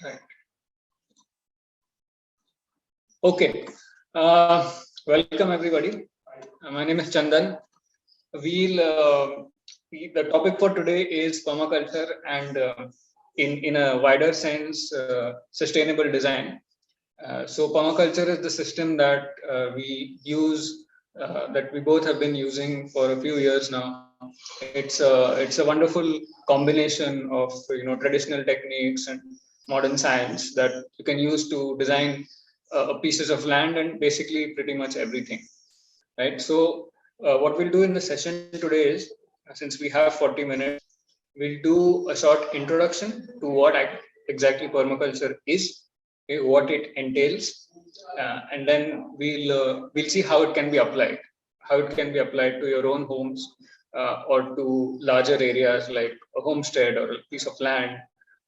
Right. Okay. Welcome everybody. My name is Chandan. The topic for today is permaculture and in a wider sense, sustainable design. So permaculture is the system that we use, that we both have been using for a few years now. It's a wonderful combination of traditional techniques and modern science that you can use to design pieces of land and basically pretty much everything, right? So what we'll do in the session today is, since we have 40 minutes, we'll do a short introduction to what exactly permaculture is, okay, what it entails, and then we'll see how it can be applied, to your own homes, or to larger areas like a homestead or a piece of land,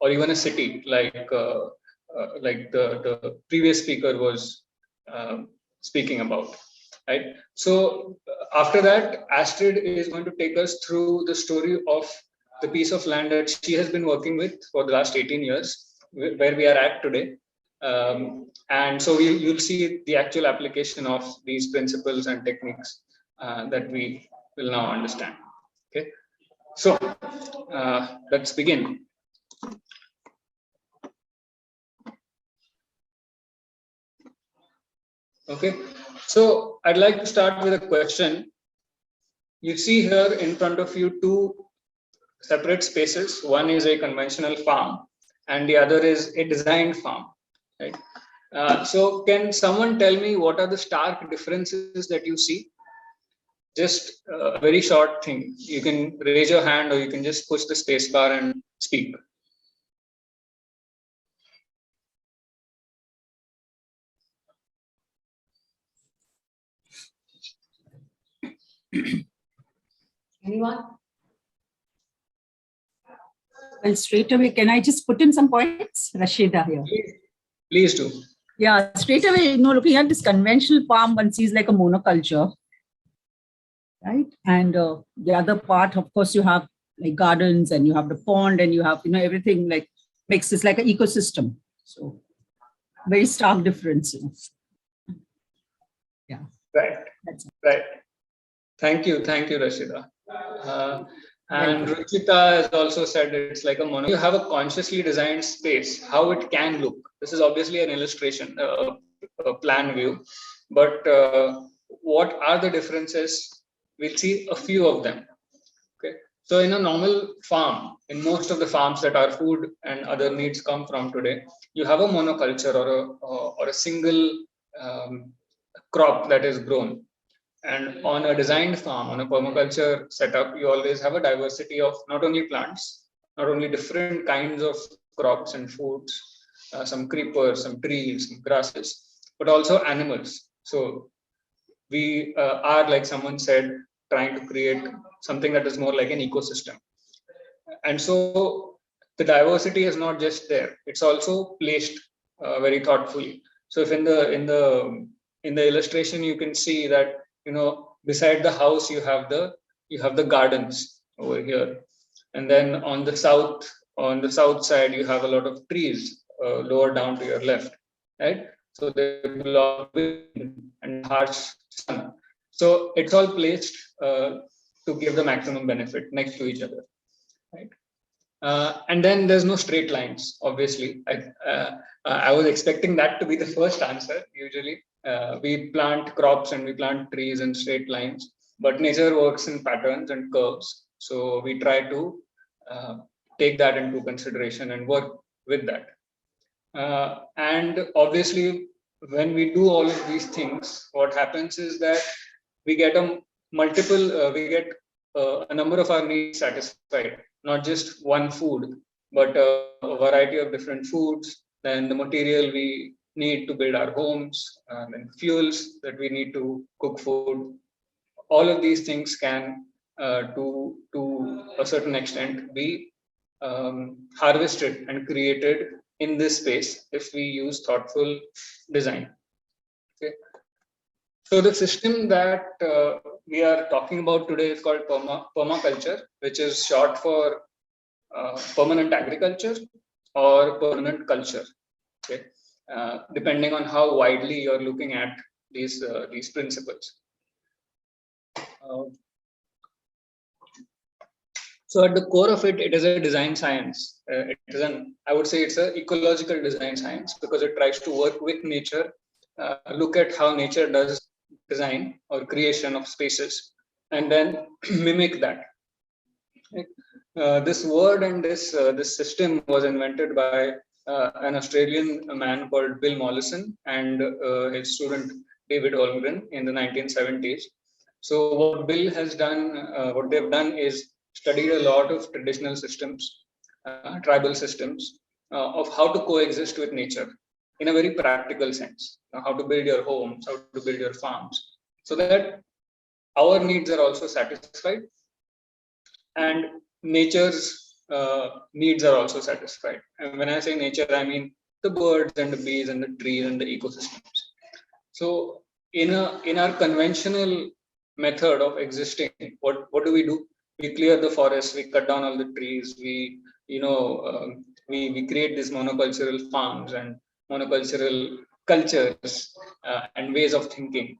or even a city like the previous speaker was speaking about, right? So after that, Astrid is going to take us through the story of the piece of land that she has been working with for the last 18 years, where we are at today. And so you'll see the actual application of these principles and techniques that we will now understand. Okay, so let's begin. Okay, so I'd like to start with a question. You see here in front of you two separate spaces. One is a conventional farm and the other is a designed farm, right? So can someone tell me what are the stark differences that you see? Just a very short thing. You can raise your hand or you can just push the space bar and speak. Anyone? Well, straight away, can I just put in some points? Rashida here. Please do. Yeah, straight away, looking at this conventional farm, one sees like a monoculture, right? And the other part, of course, you have like gardens and you have the pond and you have, everything like makes this like an ecosystem. So very stark difference. Yeah. Right. Right. Thank you, Rashida. And Ruchita has also said it's like a mono. You have a consciously designed space, how it can look. This is obviously an illustration, a plan view. But what are the differences? We'll see a few of them. Okay. So in a normal farm, in most of the farms that our food and other needs come from today, you have a monoculture or a single crop that is grown. And on a designed farm, on a permaculture setup, you always have a diversity of not only plants, not only different kinds of crops and foods, some creepers, some trees, some grasses, but also animals. So we are, like someone said, trying to create something that is more like an ecosystem. And so the diversity is not just there; it's also placed very thoughtfully. So if in the illustration you can see that beside the house you have the gardens over here, and then on the south side you have a lot of trees lower down to your left, right? So they block wind and harsh sun. So it's all placed to give the maximum benefit next to each other, right? And then there's no straight lines, obviously. I was expecting that to be the first answer. Usually we plant crops and we plant trees in straight lines, but nature works in patterns and curves. So we try to take that into consideration and work with that. And obviously, when we do all of these things, what happens is that we get a number of our needs satisfied, not just one food, but a variety of different foods, then the material we need to build our homes, and fuels that we need to cook food. All of these things can, to a certain extent, be harvested and created in this space if we use thoughtful design. Okay. So the system that we are talking about today is called permaculture, which is short for permanent agriculture, or permanent culture. Okay, depending on how widely you're looking at these principles. So at the core of it, it is a design science. It is I would say it's an ecological design science, because it tries to work with nature, look at how nature does design or creation of spaces, and then mimic that. This word and this system was invented by an Australian man called Bill Mollison and his student David Holmgren in the 1970s. So what Bill has done, what they've done is studied a lot of traditional systems, tribal systems, of how to coexist with nature in a very practical sense. How to build your homes, how to build your farms, so that our needs are also satisfied and nature's needs are also satisfied. And when I say nature, I mean the birds and the bees and the trees and the ecosystems. So in our conventional method of existing, what do? We clear the forest, we cut down all the trees, we create these monocultural farms and monocultural cultures and ways of thinking,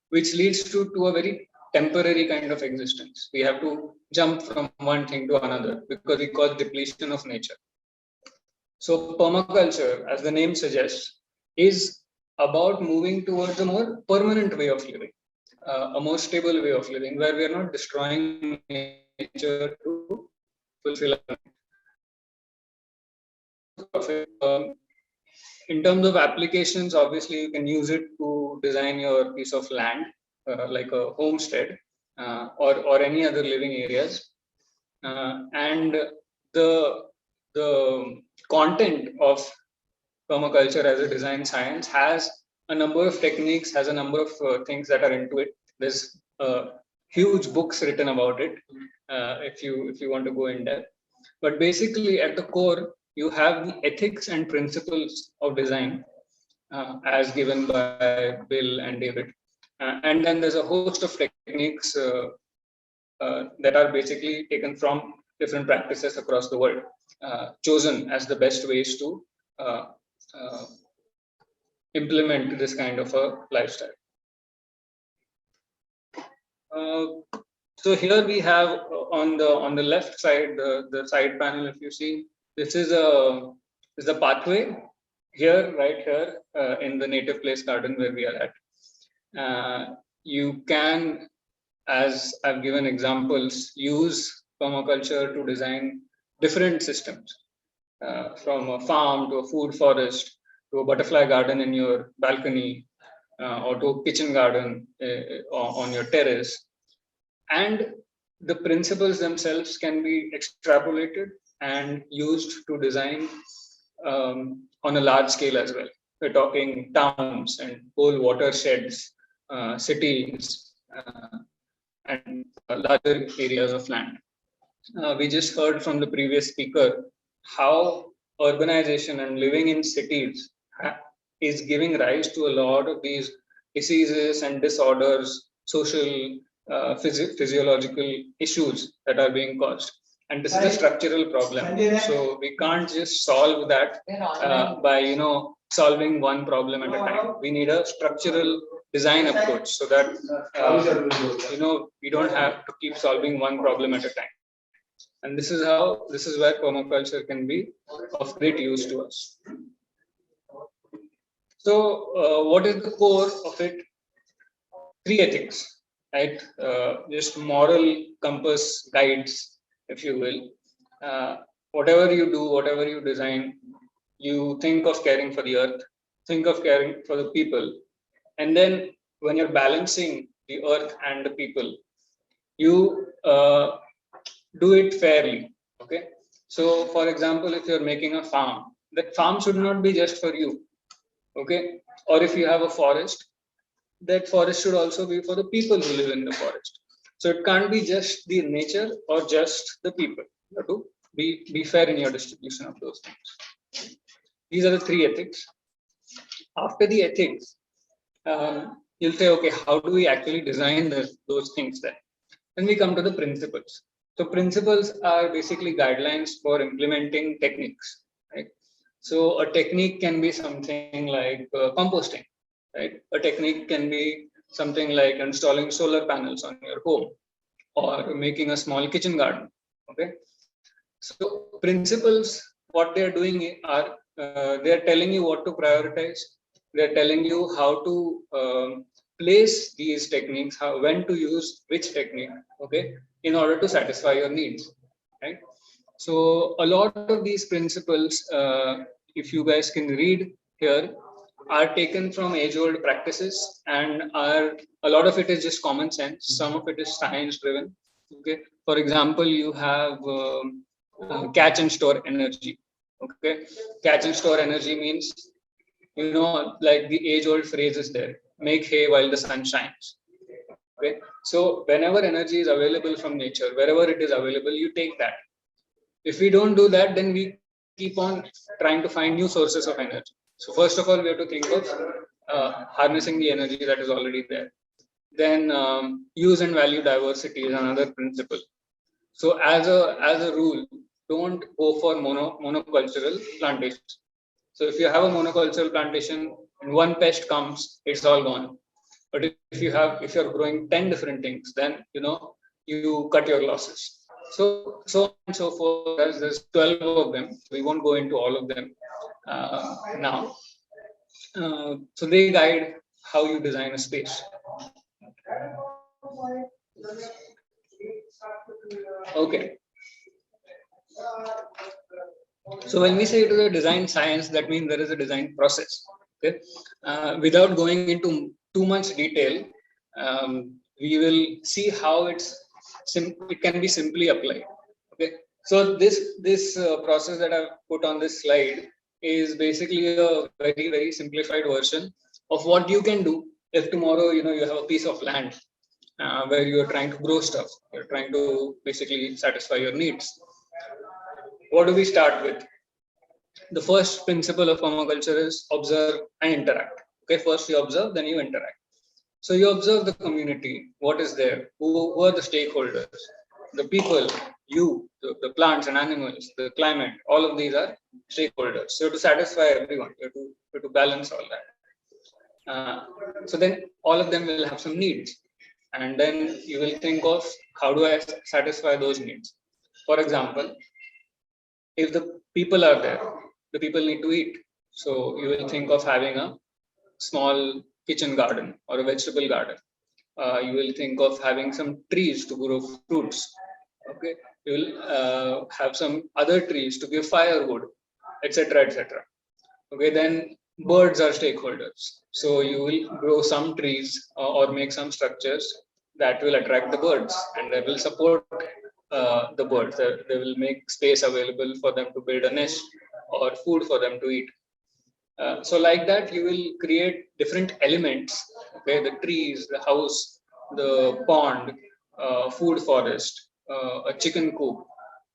which leads to a very temporary kind of existence. We have to jump from one thing to another because we cause depletion of nature. So permaculture, as the name suggests, is about moving towards a more permanent way of living, a more stable way of living, where we are not destroying nature to fulfill our in terms of applications, obviously you can use it to design your piece of land, like a homestead or any other living areas. And the content of permaculture as a design science has a number of techniques, has a number of things that are into it. There's huge books written about it if you want to go in depth. But basically at the core, you have the ethics and principles of design as given by Bill and David. And then there's a host of techniques that are basically taken from different practices across the world, chosen as the best ways to implement this kind of a lifestyle. So here we have on the left side, the side panel, if you see, this is a pathway here, right here, in the native place garden where we are at. You can, as I've given examples, use permaculture to design different systems, from a farm to a food forest to a butterfly garden in your balcony, or to a kitchen garden on your terrace. And the principles themselves can be extrapolated and used to design on a large scale as well. We're talking towns and whole watersheds, cities, and larger areas of land. We just heard from the previous speaker how urbanization and living in cities is giving rise to a lot of these diseases and disorders, social, physiological issues that are being caused. And this is a structural problem. So we can't just solve that by solving one problem at a time. We need a structural design approach so that we don't have to keep solving one problem at a time. And this is where permaculture can be of great use to us. So what is the core of it? 3 ethics, right? Just moral compass guides, if you will. Whatever you do, whatever you design, you think of caring for the earth, think of caring for the people. And then when you're balancing the earth and the people, you do it fairly. Okay. So for example, if you're making a farm, that farm should not be just for you. Okay. Or if you have a forest, that forest should also be for the people who live in the forest. So it can't be just the nature or just the people. You have to be fair in your distribution of those things. These are the 3 ethics. After the ethics, you'll say, okay, how do we actually design those things then? Then we come to the principles. So principles are basically guidelines for implementing techniques. So a technique can be something like composting, right? A technique can be something like installing solar panels on your home or making a small kitchen garden. Okay. So principles, what they are doing are they are telling you what to prioritize. They are telling you how to place these techniques, how when to use which technique. Okay, in order to satisfy your needs, right? So a lot of these principles, if you guys can read here, are taken from age-old practices, and are a lot of it is just common sense. Some of it is science-driven. Okay, for example, you have catch and store energy. Okay, catch and store energy means, like the age-old phrase is there: make hay while the sun shines. Okay, so whenever energy is available from nature, wherever it is available, you take that. If we don't do that, then we keep on trying to find new sources of energy. So first of all, we have to think of harnessing the energy that is already there. Then use and value diversity is another principle. So as a rule, don't go for monocultural plantations. So if you have a monocultural plantation and one pest comes, it's all gone. But if you're growing 10 different things, then you cut your losses. So on and so forth. There's 12 of them. We won't go into all of them now. So they guide how you design a space. Okay. So when we say it is a design science, that means there is a design process. Okay. Without going into too much detail, we will see how it can be simply applied. Okay. So this process that I've put on this slide is basically a very simplified version of what you can do if tomorrow you have a piece of land where you are trying to grow stuff. You're trying to basically satisfy your needs. What do we start with? The first principle of permaculture is observe and interact. Okay, first you observe, then you interact. So you observe the community, what is there, who are the stakeholders, the people, the plants and animals, the climate, all of these are stakeholders. So to satisfy everyone, you have to balance all that. So then all of them will have some needs. And then you will think of how do I satisfy those needs. For example, if the people are there, the people need to eat. So you will think of having a small kitchen garden or a vegetable garden. You will think of having some trees to grow fruits. Okay, you will have some other trees to give firewood, etc., etc. Okay, then birds are stakeholders. So you will grow some trees or make some structures that will attract the birds, and they will support the birds. They will make space available for them to build a nest or food for them to eat. So like that, you will create different elements. Okay, the trees, the house, the pond, food forest, a chicken coop,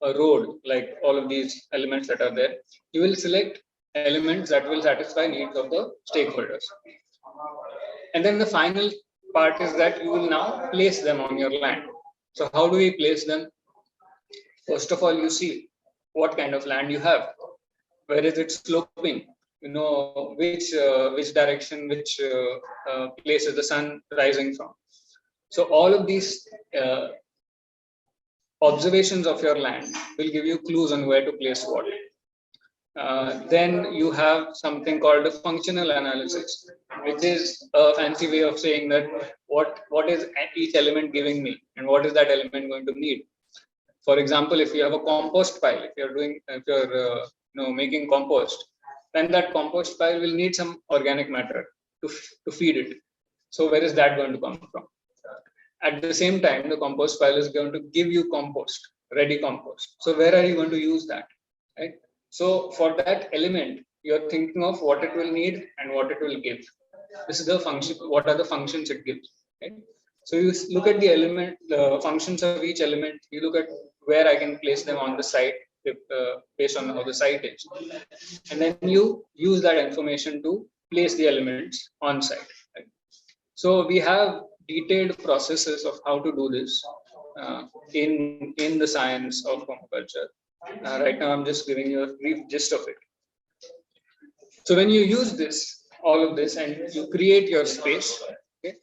a road, like all of these elements that are there. You will select elements that will satisfy needs of the stakeholders. And then the final part is that you will now place them on your land. So how do we place them? First of all, you see what kind of land you have. Where is it sloping? Which direction, which place is the sun rising from? So all of these observations of your land will give you clues on where to place what. Then you have something called a functional analysis, which is a fancy way of saying that what is each element giving me, and what is that element going to need. For example, if you have a compost pile, if you're making compost, then that compost pile will need some organic matter to feed it. So where is that going to come from? At the same time, the compost pile is going to give you compost, ready compost. So where are you going to use that? Right? So for that element, you're thinking of what it will need and what it will give. This is the function. What are the functions it gives? Right? So you look at the functions of each element. You look at where I can place them on the site based on how the site is. And then you use that information to place the elements on site. Right? So we have detailed processes of how to do this in the science of permaculture. Right now, I'm just giving you a brief gist of it. So when you use this, all of this, and you create your space, okay,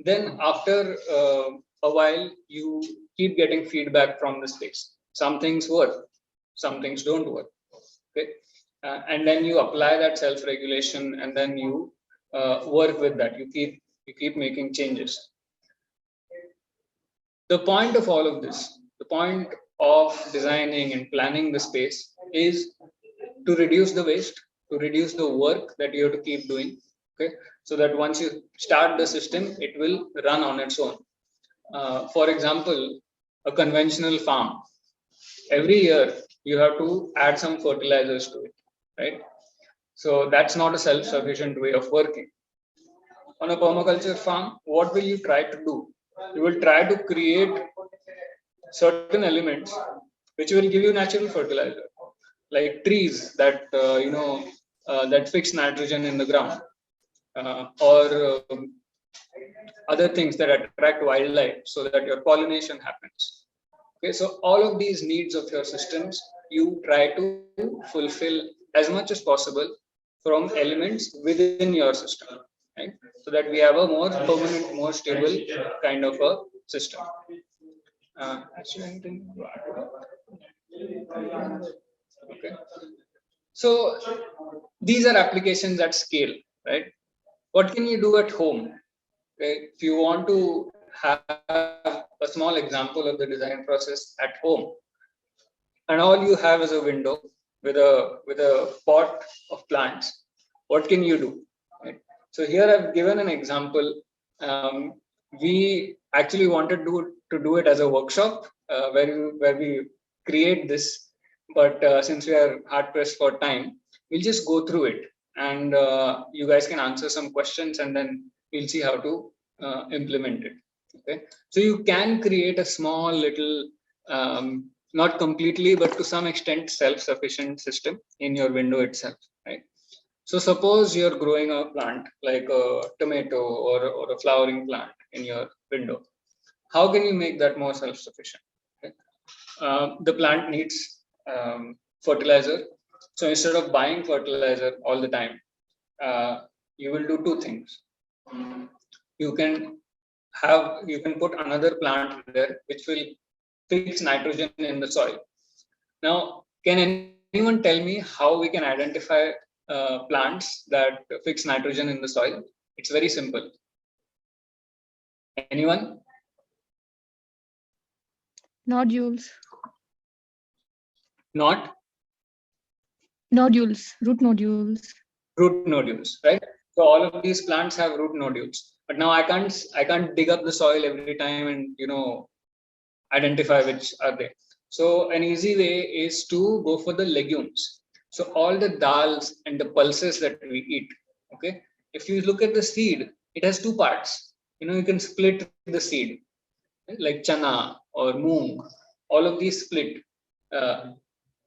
then after a while, you keep getting feedback from the space. Some things work, some things don't work. Okay, and then you apply that self-regulation, and then you work with that. You keep making changes. The point of all of this, the point of designing and planning the space is to reduce the waste, to reduce the work that you have to keep doing. Okay, so that once you start the system, it will run on its own. For example, a conventional farm, every year you have to add some fertilizers to it, right? So that's not a self-sufficient way of working. On a permaculture farm, what will you try to do? You will try to create certain elements which will give you natural fertilizer, like trees that that fix nitrogen in the ground, or other things that attract wildlife so that your pollination happens. Okay, so all of these needs of your systems you try to fulfill as much as possible from elements within your system, right? So that we have a more permanent, more stable kind of a system. Anything to add? Okay. So these are applications at scale, right? What can you do at home? Okay. If you want to have a small example of the design process at home, and all you have is a window with a pot of plants, what can you do? Right? So here I've given an example. We actually wanted to do it as a workshop where we create this, but since we are hard pressed for time, we'll just go through it, and you guys can answer some questions, and then we'll see how to implement it. Okay, so you can create a small little, not completely, but to some extent, self-sufficient system in your window itself, right? So suppose you're growing a plant like a tomato or a flowering plant in your window. How can you make that more self-sufficient? Okay. The plant needs fertilizer. So instead of buying fertilizer all the time, you will do two things. You can put another plant there which will fix nitrogen in the soil. Now, can anyone tell me how we can identify plants that fix nitrogen in the soil? It's very simple. Anyone? Nodules. Not? Nodules. Root nodules. Root nodules, right? So all of these plants have root nodules. But now I can't dig up the soil every time and identify which are they. So an easy way is to go for the legumes. So all the dals and the pulses that we eat, okay? If you look at the seed, it has two parts. You can split the seed, like chana or moong. All of these split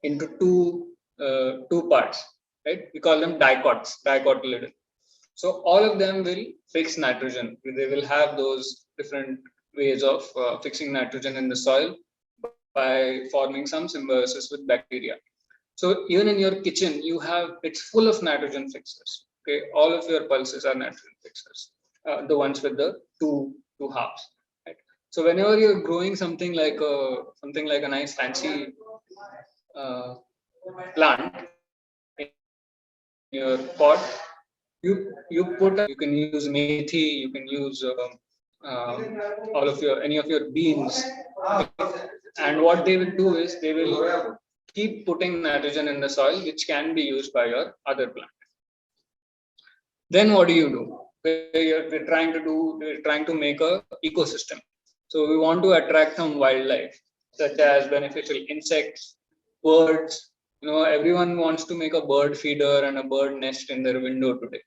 into two parts, right? We call them dicotyledon. So all of them will fix nitrogen. They will have those different ways of fixing nitrogen in the soil by forming some symbiosis with bacteria. So even in your kitchen, it's full of nitrogen fixers. Okay, all of your pulses are nitrogen fixers, the ones with the two halves. Right? So whenever you're growing something like a nice fancy plant in your pot, you can use methi, you can use any of your beans, and what they will do is they will keep putting nitrogen in the soil, which can be used by your other plant. Then what do? We're trying to make a ecosystem. So we want to attract some wildlife, such as beneficial insects, birds. Everyone wants to make a bird feeder and a bird nest in their window today.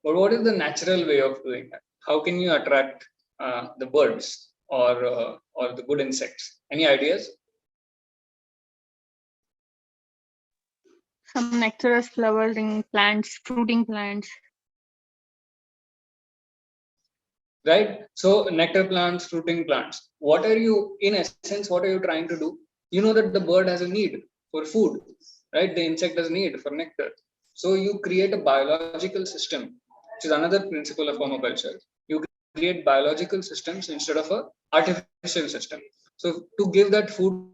But what is the natural way of doing that? How can you attract the birds or the good insects? Any ideas? Some nectarous flowering plants, fruiting plants. Right? So nectar plants, fruiting plants. In essence, what are you trying to do? You know that the bird has a need for food, right? The insect has a need for nectar. So you create a biological system, which is another principle of permaculture. You create biological systems instead of a artificial system. So to give that food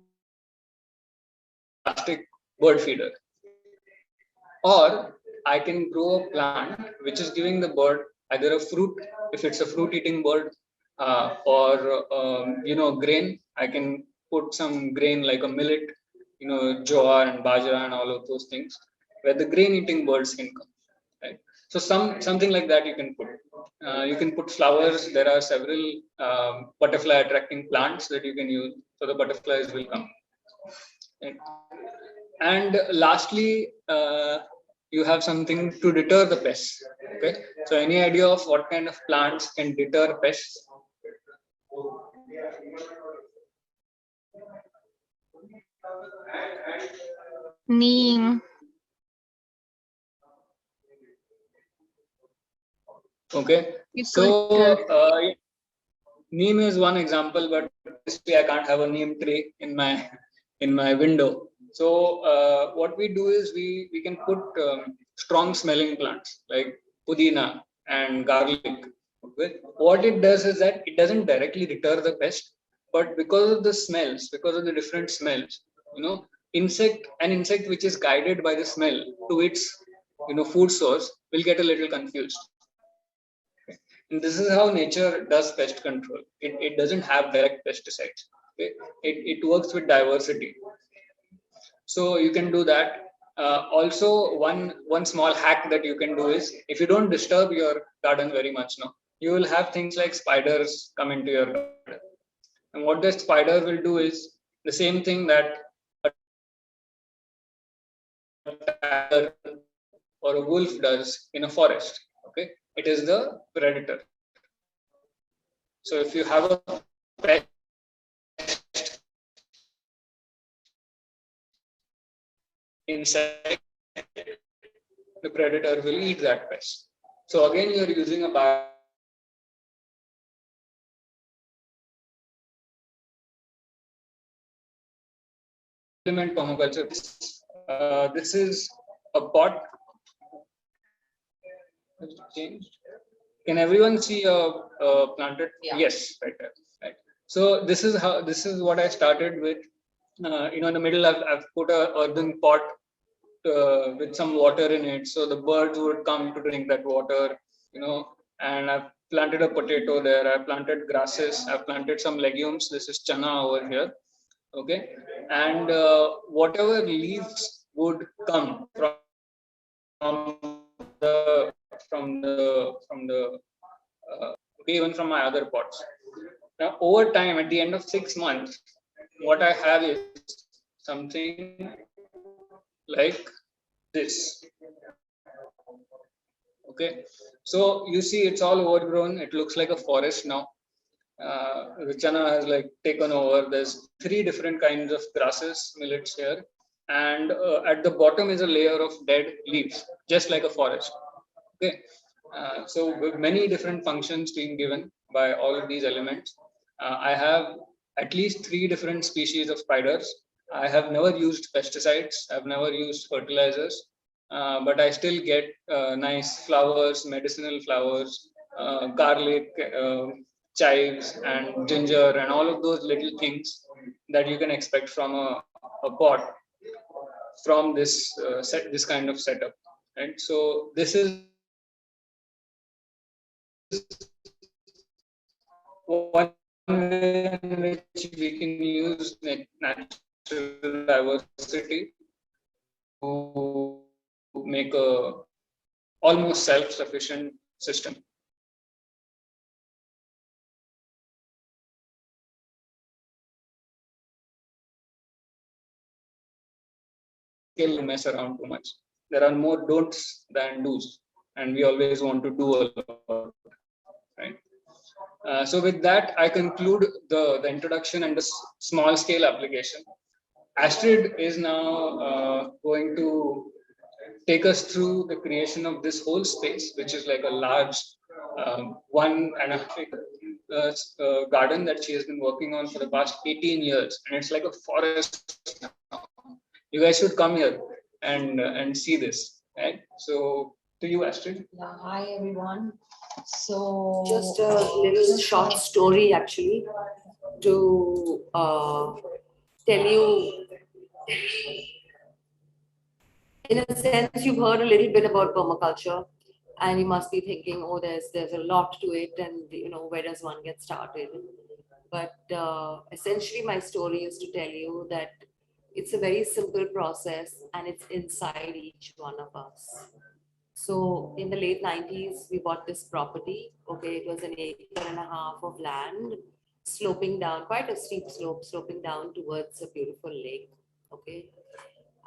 plastic bird feeder, or I can grow a plant which is giving the bird either a fruit, if it's a fruit eating bird, or grain. I can put some grain like a millet, jowar and bajra and all of those things, where the grain eating birds can come. Right. So something like that you can put. You can put flowers. There are several butterfly attracting plants that you can use, so the butterflies will come. Right. And lastly, you have something to deter the pests. Okay. So any idea of what kind of plants can deter pests? Neem. Okay. So neem is one example, but obviously I can't have a neem tree in my window. So what we do is we can put strong smelling plants like pudina and garlic. Okay. What it does is that it doesn't directly deter the pest, but because of the smells, because of the different smells, an insect which is guided by the smell to its food source will get a little confused. And this is how nature does pest control. It doesn't have direct pesticides. Okay? It works with diversity. So you can do that. Also, one small hack that you can do is, if you don't disturb your garden very much now, you will have things like spiders come into your garden. And what the spider will do is the same thing that a tiger or a wolf does in a forest. Okay, it is the predator. So if you have a pest insect, the predator will eat that pest. So again, you're using a implement permaculture. This is a pot. Can everyone see a planted? Yeah. Yes, right. So this is what I started with. In the middle, I've put a earthen pot with some water in it, so the birds would come to drink that water. And I've planted a potato there. I planted grasses. I've planted some legumes. This is chana over here. Okay, and whatever leaves would come from the even from my other pots. Now, over time, at the end of 6 months, what I have is something like this. Okay, so you see, it's all overgrown. It looks like a forest now. The chana has like taken over. There's 3 different kinds of grasses, millets here, and at the bottom is a layer of dead leaves, just like a forest. Okay, so with many different functions being given by all of these elements. I have at least 3 different species of spiders. I have never used pesticides. I've never used fertilizers, but I still get nice flowers, medicinal flowers, garlic, chives, and ginger, and all of those little things that you can expect from a pot from this this kind of setup. Right. So this is one way in which we can use natural diversity to make a almost self-sufficient system. Kill mess around too much. There are more don'ts than do's, and we always want to do a lot. Right. So with that, I conclude the introduction and the small scale application. Astrid is now going to take us through the creation of this whole space, which is like a large 1.5 acre garden that she has been working on for the past 18 years. And it's like a forest now. You guys should come here and see this. right? So to you, Astrid. Yeah, hi everyone. So Just a little short story actually to tell you, in a sense, you've heard a little bit about permaculture and you must be thinking, oh, there's a lot to it, and where does one get started? But essentially my story is to tell you that it's a very simple process and it's inside each one of us. So in the late 90s, we bought this property. Okay, it was an acre and a half of land, sloping down, quite a steep slope, sloping down towards a beautiful lake. Okay,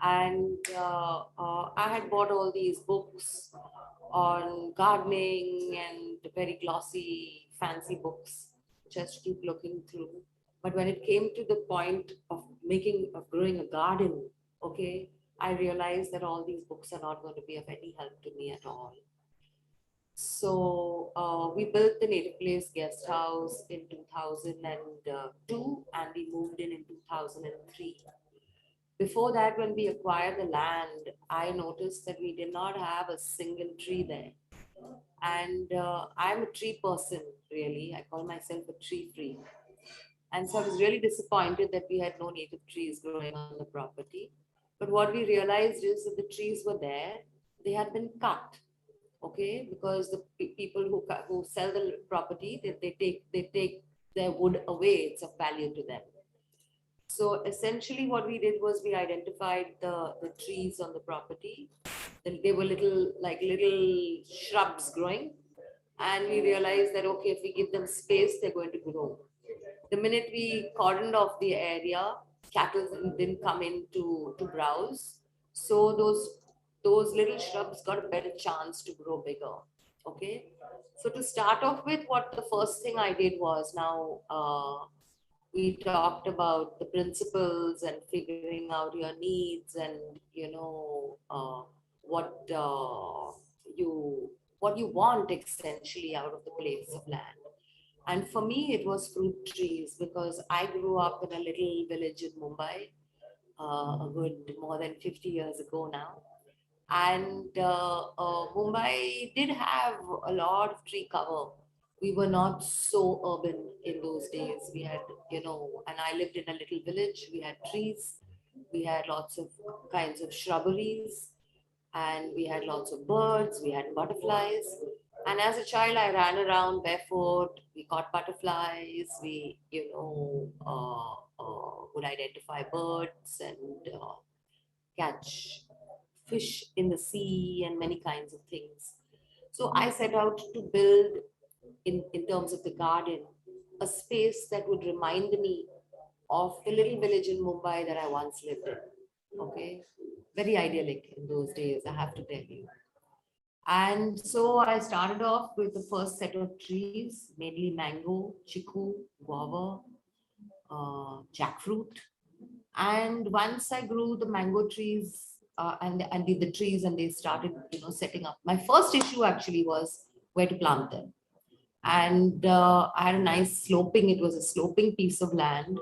and I had bought all these books on gardening and very glossy, fancy books, just keep looking through. But when it came to the point of growing a garden, okay, I realized that all these books are not going to be of any help to me at all. So we built the Native Place guest house in 2002 and we moved in 2003. Before that, when we acquired the land, I noticed that we did not have a single tree there. And I'm a tree person, really. I call myself a tree freak. And so I was really disappointed that we had no native trees growing on the property. But what we realized is that the trees were there, they had been cut. Okay, because the people who sell the property, they take their wood away. It's of value to them. So essentially what we did was we identified the trees on the property. They were little shrubs growing. And we realized that, okay, if we give them space, they're going to grow. The minute we cordoned off the area, cattle didn't come in to browse. So those little shrubs got a better chance to grow bigger. Okay. So to start off with, what the first thing I did was, now we talked about the principles and figuring out your needs and what you want essentially out of the place of land. And for me, it was fruit trees, because I grew up in a little village in Mumbai, a good more than 50 years ago now. And Mumbai did have a lot of tree cover. We were not so urban in those days. We had, and I lived in a little village. We had trees. We had lots of kinds of shrubberies. And we had lots of birds. We had butterflies. And as a child, I ran around barefoot. We caught butterflies. We, would identify birds and catch fish in the sea and many kinds of things. So I set out to build, in terms of the garden, a space that would remind me of the little village in Mumbai that I once lived in. Okay, very idyllic in those days, I have to tell you. And so I started off with the first set of trees, mainly mango, chiku, guava, jackfruit. And once I grew the mango trees and did the trees, and they started, setting up. My first issue actually was where to plant them. And I had a nice sloping, it was a sloping piece of land.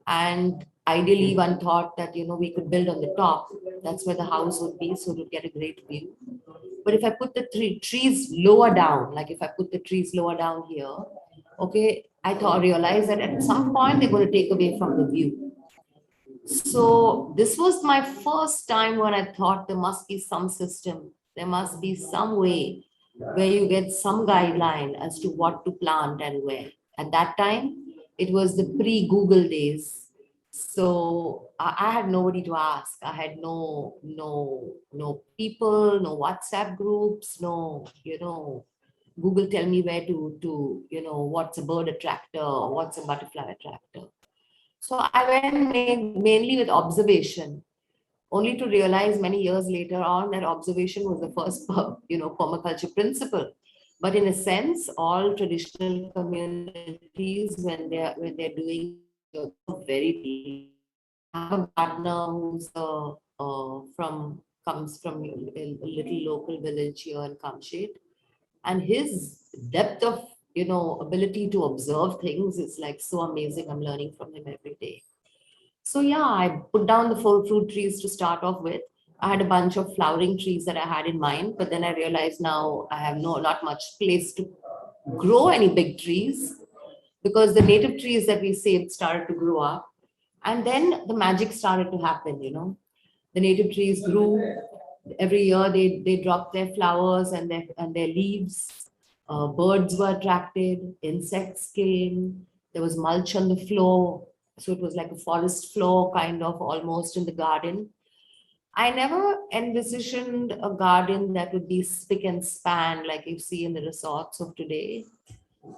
And ideally one thought that, we could build on the top. That's where the house would be, so it would get a great view. But if I put the trees lower down, like if I put the trees lower down here, okay, I realized that at some point they're going to take away from the view. So this was my first time when I thought there must be some system, there must be some way where you get some guideline as to what to plant and where. At that time, it was the pre-Google days. So I had nobody to ask. I had no people, no WhatsApp groups, no, Google tell me where to what's a bird attractor or what's a butterfly attractor. So I went mainly with observation, only to realize many years later on that observation was the first, permaculture principle. But in a sense, all traditional communities, when they're doing very, I have a partner who's comes from a little local village here in Kamshet, and his depth of ability to observe things is like so amazing. I'm learning from him every day. So yeah, I put down the 4 fruit trees to start off with. I had a bunch of flowering trees that I had in mind, but then I realized now I have not much place to grow any big trees because the native trees that we saved started to grow up. And then the magic started to happen, The native trees grew. Every year they dropped their flowers and their leaves. Birds were attracted, insects came, there was mulch on the floor. So it was like a forest floor, kind of almost in the garden. I never envisioned a garden that would be spick and span like you see in the resorts of today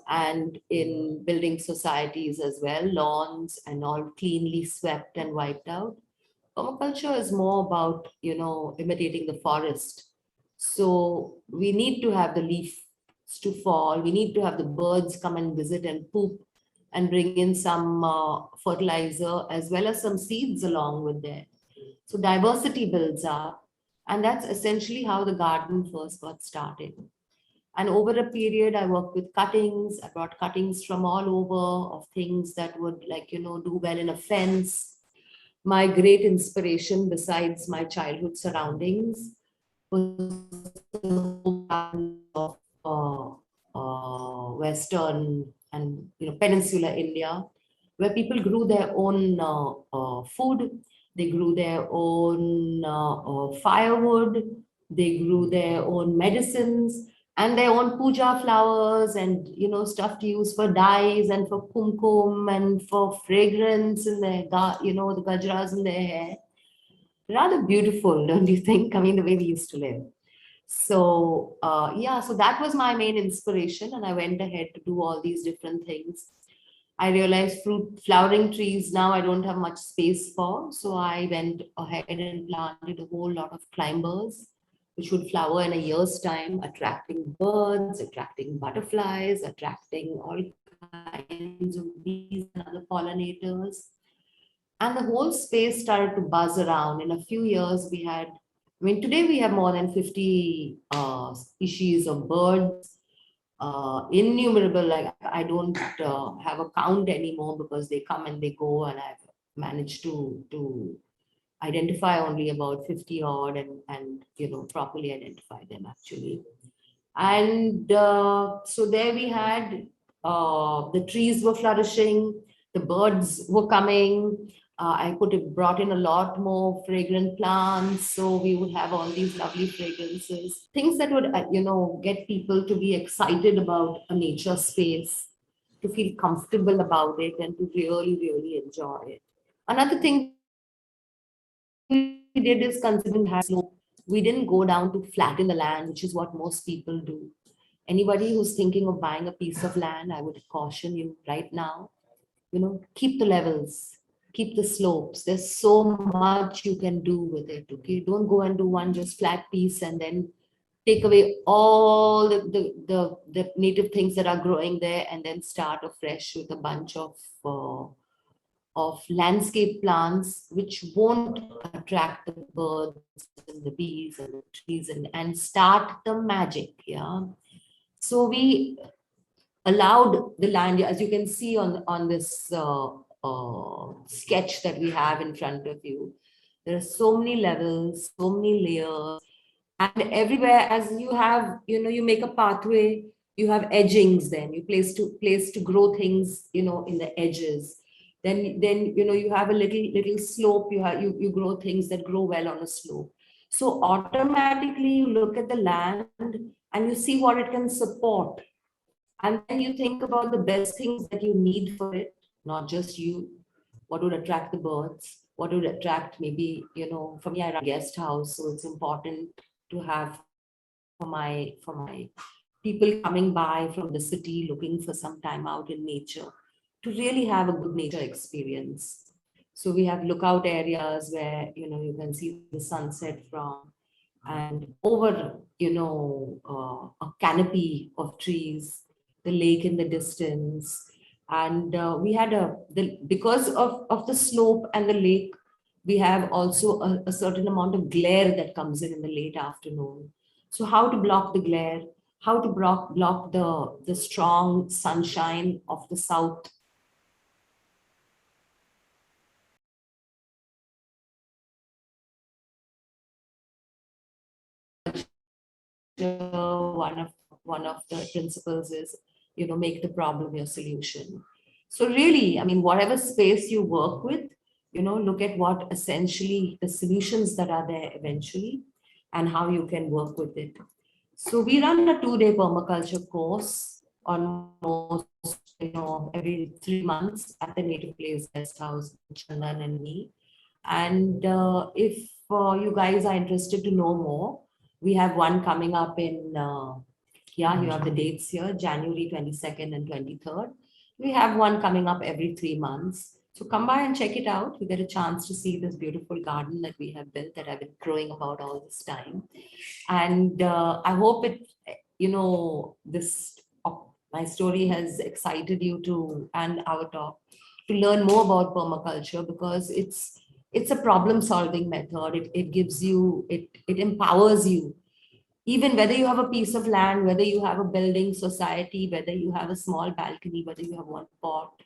and in building societies as well, lawns and all cleanly swept and wiped out. Permaculture is more about, imitating the forest. So we need to have the leaves to fall. We need to have the birds come and visit and poop and bring in some fertilizer as well as some seeds along with there. So diversity builds up. And that's essentially how the garden first got started. And over a period, I worked with cuttings. I brought cuttings from all over of things that would do well in a fence. My great inspiration, besides my childhood surroundings, was the whole garden of Western and peninsular India, where people grew their own food. They grew their own firewood. They grew their own medicines and their own puja flowers and stuff to use for dyes and for kumkum and for fragrance in their the gajras in their hair. Rather beautiful, don't you think? I mean, the way we used to live. So so that was my main inspiration, and I went ahead to do all these different things. I realized flowering trees now I don't have much space for, so I went ahead and planted a whole lot of climbers, which would flower in a year's time, attracting birds, attracting butterflies, attracting all kinds of bees and other pollinators. And the whole space started to buzz around. In a few years, today we have more than 50 species of birds, innumerable. Like I don't have a count anymore because they come and they go, and I've managed to identify only about 50 odd and properly identify them actually. And so there we had the trees were flourishing, the birds were coming. I brought in a lot more fragrant plants, so we would have all these lovely fragrances, things that would get people to be excited about a nature space, to feel comfortable about it, and to really, really enjoy it. Another thing we did is considering slope. We didn't go down to flatten the land, which is what most people do. Anybody who's thinking of buying a piece of land, I would caution you right now, keep the levels, keep the slopes. There's so much you can do with it. Okay, don't go and do one just flat piece and then take away all the native things that are growing there and then start afresh with a bunch of landscape plants which won't attract the birds and the bees and the trees and start the magic. Yeah. So we allowed the land, as you can see on this sketch that we have in front of you. There are so many levels, so many layers, and everywhere as you have, you make a pathway, you have edgings, then you place to grow things, in the edges. Then you have a little slope, you grow things that grow well on a slope. So automatically you look at the land and you see what it can support. And then you think about the best things that you need for it, not just you. What would attract the birds? What would attract maybe, for me, I run a guest house, so it's important to have for my people coming by from the city looking for some time out in nature to really have a good nature experience. So we have lookout areas where, you can see the sunset from, and over, a canopy of trees, the lake in the distance. And we had because of the slope and the lake, we have also a certain amount of glare that comes in the late afternoon. So how to block the glare, how to block the strong sunshine of the south one of the principles is, make the problem your solution. So really, I mean, whatever space you work with, look at what essentially the solutions that are there eventually and how you can work with it. So we run a 2-day permaculture course almost, every 3 months at the Native Place Guest House, Chandan and me. And if you guys are interested to know more, we have one coming up in, you have the dates here, January 22nd and 23rd. We have one coming up every 3 months. So come by and check it out. You get a chance to see this beautiful garden that we have built that I've been crowing about all this time. And I hope it, my story has excited you to, and our talk, to learn more about permaculture, because it's a problem solving method. It gives you, it empowers you. Even whether you have a piece of land, whether you have a building society, whether you have a small balcony, whether you have one pot,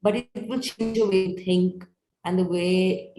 but it will change the way you think and the way,